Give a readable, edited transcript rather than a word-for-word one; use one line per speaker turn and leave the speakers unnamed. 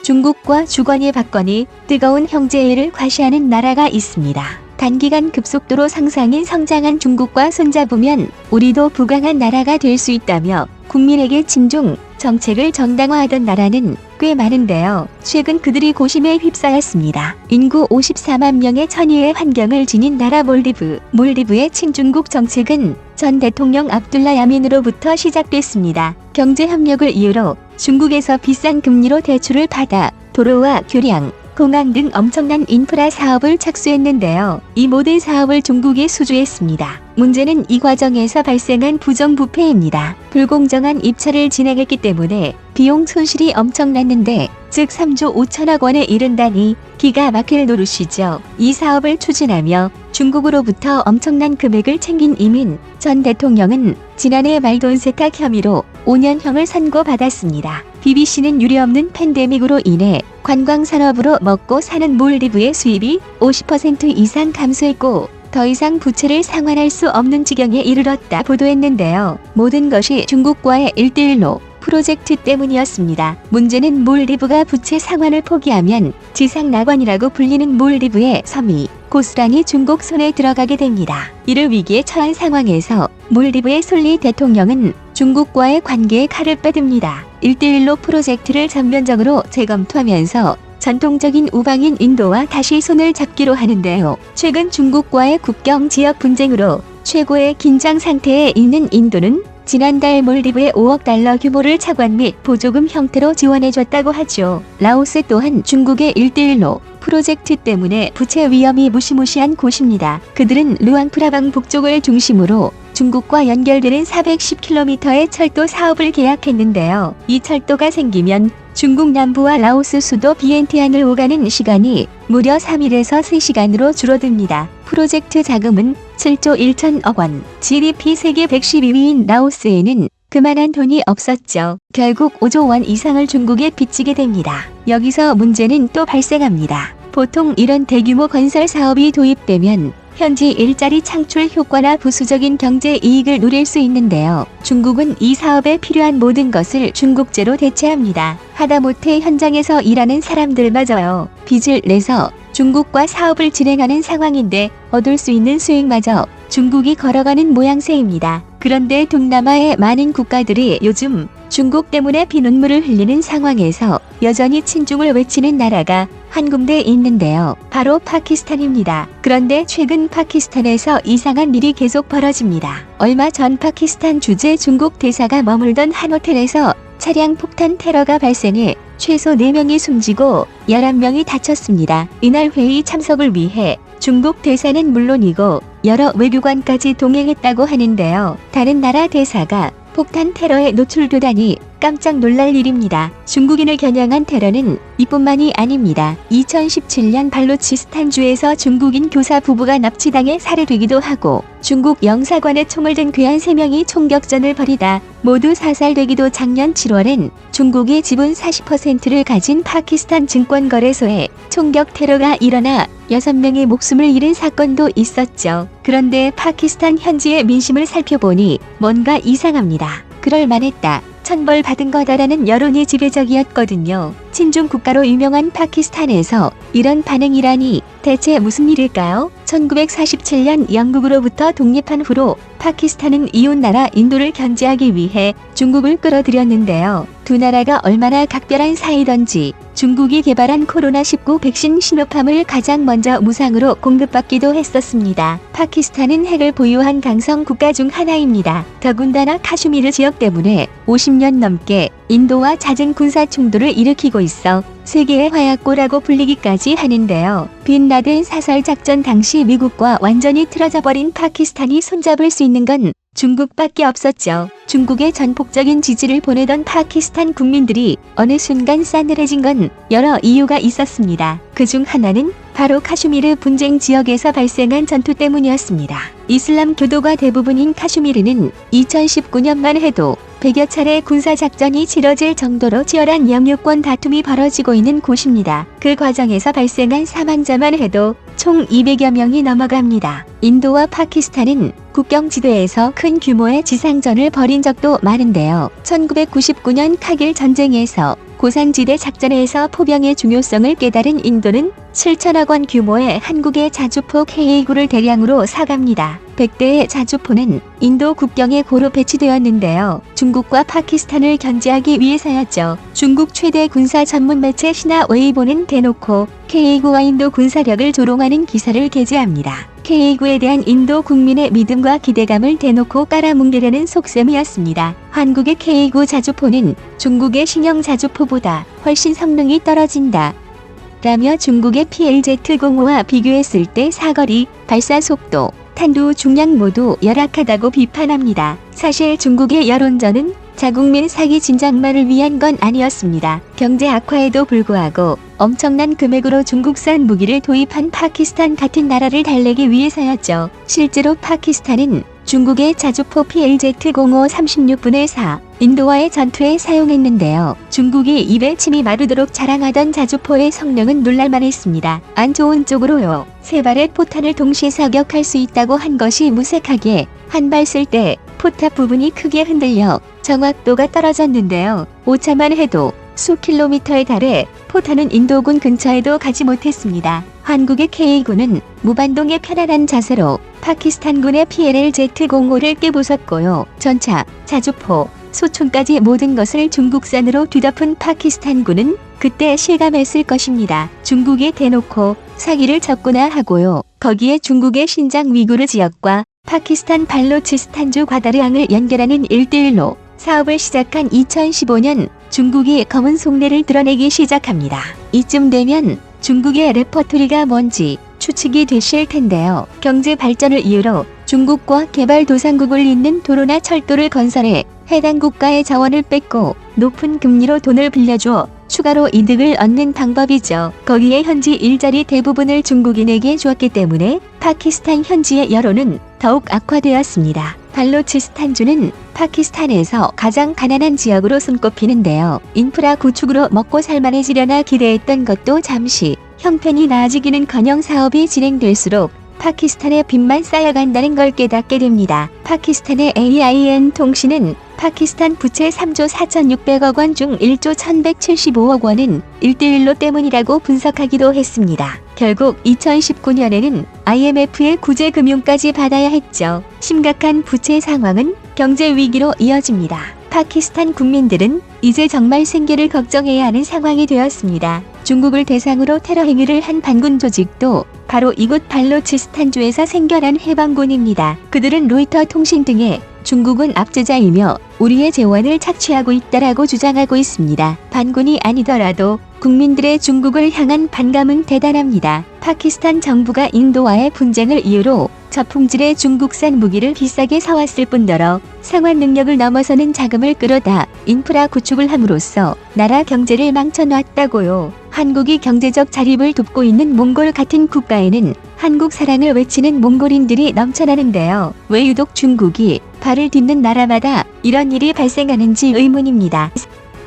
중국과 주거니 받거니 뜨거운 형제애를 과시하는 나라가 있습니다. 단기간 급속도로 상상인 성장한 중국과 손잡으면 우리도 부강한 나라가 될 수 있다며 국민에게 친중 정책을 정당화하던 나라는 꽤 많은데요. 최근 그들이 고심에 휩싸였습니다. 인구 54만 명의 천혜의 환경을 지닌 나라 몰디브. 몰디브의 친중국 정책은 전 대통령 압둘라 야민으로부터 시작됐습니다. 경제협력을 이유로 중국에서 비싼 금리로 대출을 받아 도로와 교량, 공항 등 엄청난 인프라 사업을 착수했는데요. 이 모든 사업을 중국이 수주했습니다. 문제는 이 과정에서 발생한 부정부패입니다. 불공정한 입찰을 진행했기 때문에 비용 손실이 엄청났는데 즉 3조 5천억 원에 이른다니 기가 막힐 노릇이죠. 이 사업을 추진하며 중국으로부터 엄청난 금액을 챙긴 이민 전 대통령은 지난해 말돈 세탁 혐의로 5년형을 선고받았습니다. BBC는 유례없는 팬데믹으로 인해 관광산업으로 먹고 사는 몰디브의 수입이 50% 이상 감소했고 더 이상 부채를 상환할 수 없는 지경에 이르렀다 보도했는데요. 모든 것이 중국과의 1대1로 프로젝트 때문이었습니다. 문제는 몰디브가 부채 상환을 포기하면 지상낙원이라고 불리는 몰디브의 섬이 고스란히 중국 손에 들어가게 됩니다. 이를 위기에 처한 상황에서 몰디브의 솔리 대통령은 중국과의 관계에 칼을 빼듭니다. 1대1로 프로젝트를 전면적으로 재검토하면서 전통적인 우방인 인도와 다시 손을 잡기로 하는데요. 최근 중국과의 국경 지역 분쟁으로 최고의 긴장 상태에 있는 인도는 지난달 몰디브에 5억 달러 규모를 차관 및 보조금 형태로 지원해줬다고 하죠. 라오스 또한 중국의 1대1로 프로젝트 때문에 부채 위험이 무시무시한 곳입니다. 그들은 루앙프라방 북쪽을 중심으로 중국과 연결되는 410km의 철도 사업을 계약했는데요. 이 철도가 생기면 중국 남부와 라오스 수도 비엔티안을 오가는 시간이 무려 3일에서 3시간으로 줄어듭니다. 프로젝트 자금은 7조 1천억 원, GDP 세계 112위인 라오스에는 그만한 돈이 없었죠. 결국 5조 원 이상을 중국에 빚지게 됩니다. 여기서 문제는 또 발생합니다. 보통 이런 대규모 건설 사업이 도입되면 현지 일자리 창출 효과나 부수적인 경제 이익을 누릴 수 있는데요. 중국은 이 사업에 필요한 모든 것을 중국제로 대체합니다. 하다못해 현장에서 일하는 사람들마저요. 빚을 내서 중국과 사업을 진행하는 상황인데 얻을 수 있는 수익마저 중국이 걸어가는 모양새입니다. 그런데 동남아의 많은 국가들이 요즘 중국 때문에 피눈물을 흘리는 상황에서 여전히 친중을 외치는 나라가 한 군데 있는데요. 바로 파키스탄입니다. 그런데 최근 파키스탄에서 이상한 일이 계속 벌어집니다. 얼마 전 파키스탄 주재 중국 대사가 머물던 한 호텔에서 차량 폭탄 테러가 발생해 최소 4명이 숨지고 11명이 다쳤습니다. 이날 회의 참석을 위해 중국 대사는 물론이고 여러 외교관까지 동행했다고 하는데요. 다른 나라 대사가 폭탄 테러에 노출되다니 깜짝 놀랄 일입니다. 중국인을 겨냥한 테러는 이뿐만이 아닙니다. 2017년 발루치스탄주에서 중국인 교사 부부가 납치당해 살해되기도 하고 중국 영사관에 총을 든 괴한 3명이 총격전을 벌이다 모두 사살되기도 작년 7월엔 중국의 지분 40%를 가진 파키스탄 증권거래소에 총격 테러가 일어나 6명의 목숨을 잃은 사건도 있었죠. 그런데 파키스탄 현지의 민심을 살펴보니 뭔가 이상합니다. 그럴 만했다. 천벌받은 거다라는 여론이 지배적이었거든요. 친중 국가로 유명한 파키스탄에서 이런 반응이라니 대체 무슨 일일까요? 1947년 영국으로부터 독립한 후로 파키스탄은 이웃나라 인도를 견제하기 위해 중국을 끌어들였는데요. 두 나라가 얼마나 각별한 사이던지 중국이 개발한 코로나19 백신 시노팜을 가장 먼저 무상으로 공급받기도 했었습니다. 파키스탄은 핵을 보유한 강성 국가 중 하나입니다. 더군다나 카슈미르 지역 때문에 50년 넘게 인도와 잦은 군사 충돌을 일으키고 있어 세계의 화약고라고 불리기까지 하는데요. 빈라덴 사살 작전 당시 미국과 완전히 틀어져 버린 파키스탄이 손잡을 수 있는 건 중국밖에 없었죠. 중국의 전폭적인 지지를 보내던 파키스탄 국민들이 어느 순간 싸늘해진 건 여러 이유가 있었습니다. 그중 하나는 바로 카슈미르 분쟁 지역에서 발생한 전투 때문이었습니다. 이슬람 교도가 대부분인 카슈미르는 2019년만 해도 100여 차례 군사작전이 치러질 정도로 치열한 영유권 다툼이 벌어지고 있는 곳입니다. 그 과정에서 발생한 사망자만 해도 총 200여 명이 넘어갑니다. 인도와 파키스탄은 국경지대에서 큰 규모의 지상전을 벌인 적도 많은데요. 1999년 카길 전쟁에서 고산지대 작전에서 포병의 중요성을 깨달은 인도는 7천억 원 규모의 한국의 자주포 K-9를 대량으로 사갑니다. 100대의 자주포는 인도 국경에 고루 배치되었는데요. 중국과 파키스탄을 견제하기 위해서였죠. 중국 최대 군사 전문 매체 신화 웨이보는 대놓고 K-9와 인도 군사력을 조롱하는 기사를 게재합니다. K-9에 대한 인도 국민의 믿음과 기대감을 대놓고 깔아뭉개려는 속셈이었습니다. 한국의 K-9 자주포는 중국의 신형 자주포보다 훨씬 성능이 떨어진다 라며 중국의 PLZ-05와 비교했을 때 사거리, 발사 속도, 탄두 중량 모두 열악하다고 비판합니다. 사실 중국의 여론전은 자국민 사기 진작만을 위한 건 아니었습니다. 경제 악화에도 불구하고 엄청난 금액으로 중국산 무기를 도입한 파키스탄 같은 나라를 달래기 위해서였죠. 실제로 파키스탄은 중국의 자주포 PLZ-05 36분의 4 인도와의 전투에 사용했는데요. 중국이 입에 침이 마르도록 자랑하던 자주포의 성능은 놀랄만했습니다. 안 좋은 쪽으로요. 세 발의 포탄을 동시에 사격할 수 있다고 한 것이 무색하게 한 발 쓸 때 포탑 부분이 크게 흔들려 정확도가 떨어졌는데요. 오차만 해도 수 킬로미터에 달해 포탄은 인도군 근처에도 가지 못했습니다. 한국의 K-9는 무반동의 편안한 자세로 파키스탄군의 PLZ-05를 깨부쉈고요. 전차, 자주포, 소총까지 모든 것을 중국산으로 뒤덮은 파키스탄군은 그때 실감했을 것입니다. 중국이 대놓고 사기를 쳤구나 하고요. 거기에 중국의 신장 위구르 지역과 파키스탄 발로치스탄주 과다르항을 연결하는 1:1로 사업을 시작한 2015년 중국이 검은 속내를 드러내기 시작합니다. 이쯤 되면 중국의 레퍼토리가 뭔지 추측이 되실 텐데요. 경제 발전을 이유로 중국과 개발도상국을 잇는 도로나 철도를 건설해 해당 국가의 자원을 뺏고 높은 금리로 돈을 빌려줘 추가로 이득을 얻는 방법이죠. 거기에 현지 일자리 대부분을 중국인에게 주었기 때문에 파키스탄 현지의 여론은 더욱 악화되었습니다. 발로치스탄주는 파키스탄에서 가장 가난한 지역으로 손꼽히는데요. 인프라 구축으로 먹고 살만해지려나 기대했던 것도 잠시 형편이 나아지기는커녕 사업이 진행될수록 파키스탄의 빚만 쌓여간다는 걸 깨닫게 됩니다. 파키스탄의 AIN 통신은 파키스탄 부채 3조 4,600억 원 중 1조 1,175억 원은 1:1로 때문이라고 분석하기도 했습니다. 결국 2019년에는 IMF의 구제 금융까지 받아야 했죠. 심각한 부채 상황은 경제 위기로 이어집니다. 파키스탄 국민들은 이제 정말 생계를 걱정해야 하는 상황이 되었습니다. 중국을 대상으로 테러 행위를 한 반군 조직도 바로 이곳 발로치스탄주에서 생겨난 해방군입니다. 그들은 로이터 통신 등에 중국은 압제자이며 우리의 재원을 착취하고 있다라고 주장하고 있습니다. 반군이 아니더라도 국민들의 중국을 향한 반감은 대단합니다. 파키스탄 정부가 인도와의 분쟁을 이유로 저품질의 중국산 무기를 비싸게 사왔을 뿐더러 상환 능력을 넘어서는 자금을 끌어다 인프라 구축을 함으로써 나라 경제를 망쳐놨다고요. 한국이 경제적 자립을 돕고 있는 몽골 같은 국가에는 한국 사랑을 외치는 몽골인들이 넘쳐나는데요. 왜 유독 중국이 발을 딛는 나라마다 이런 일이 발생하는지 의문입니다.